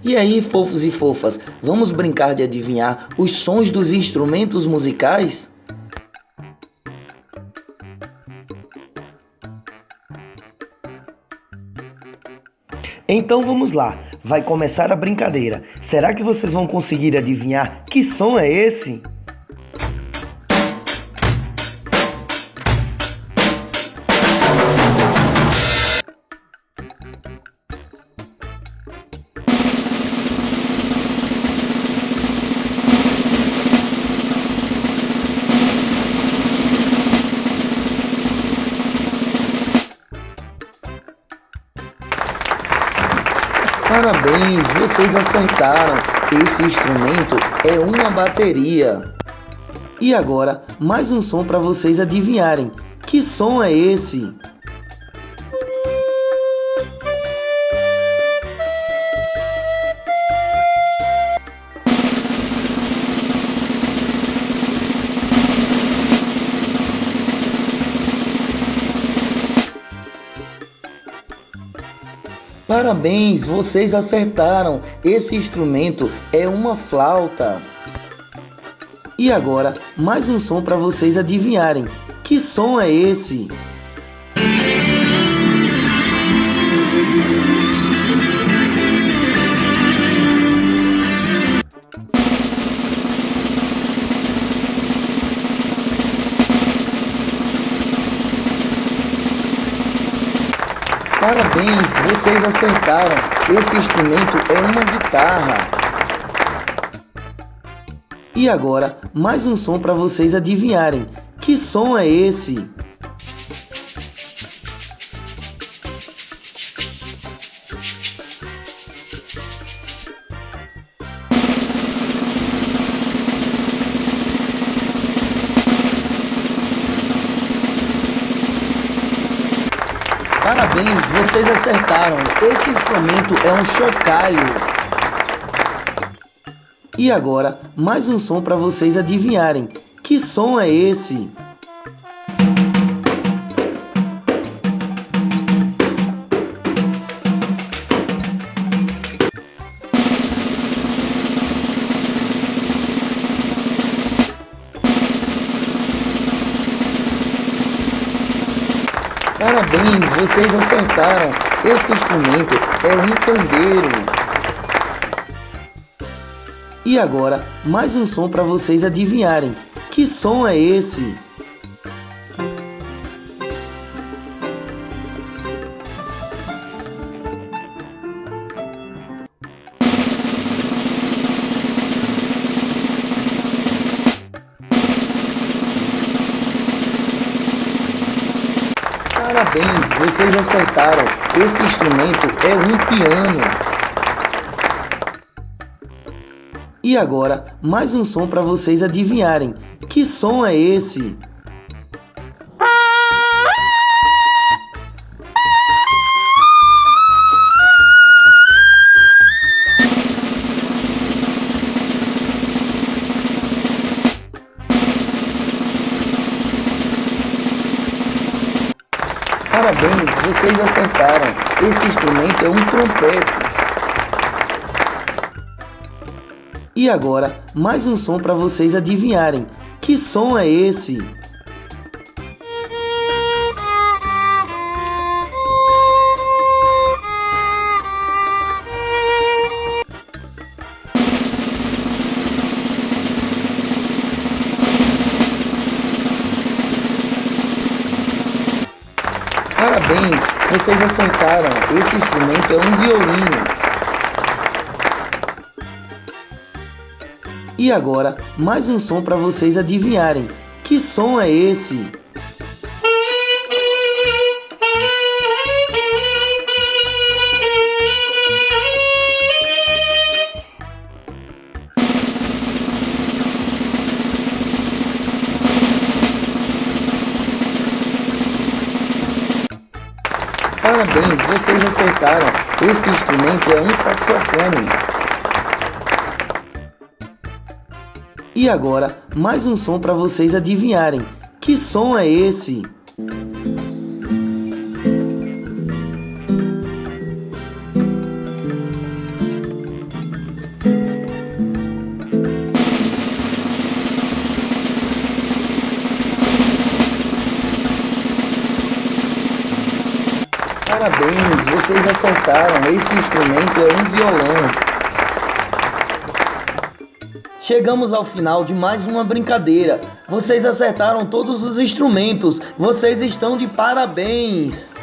E aí, fofos e fofas, vamos brincar de adivinhar os sons dos instrumentos musicais? Então vamos lá, vai começar a brincadeira. Será que vocês vão conseguir adivinhar que som é esse? Parabéns, vocês acertaram! Esse instrumento é uma bateria. E agora, mais um som para vocês adivinharem. Que som é esse? Parabéns, vocês acertaram! Esse instrumento é uma flauta. E agora, mais um som para vocês adivinharem. Que som é esse? Parabéns, vocês acertaram! Esse instrumento é uma guitarra. E agora, mais um som para vocês adivinharem. Que som é esse? Parabéns, vocês acertaram! Esse instrumento é um chocalho. E agora, mais um som para vocês adivinharem. Que som é esse? Parabéns, vocês acertaram! Esse instrumento é um pandeiro. E agora, mais um som para vocês adivinharem. Que som é esse? Parabéns, vocês acertaram! Esse instrumento é um piano. E agora, mais um som para vocês adivinharem. Que som é esse? Parabéns, vocês acertaram! Esse instrumento é um trompete. E agora, mais um som para vocês adivinharem. Que som é esse? Parabéns, vocês acertaram! Esse instrumento é um violino. E agora, mais um som para vocês adivinharem. Que som é esse? Parabéns, vocês acertaram! Esse instrumento é um saxofone. E agora, mais um som para vocês adivinharem. Que som é esse? Parabéns, vocês acertaram. Esse instrumento é um violão. Chegamos ao final de mais uma brincadeira. Vocês acertaram todos os instrumentos. Vocês estão de parabéns.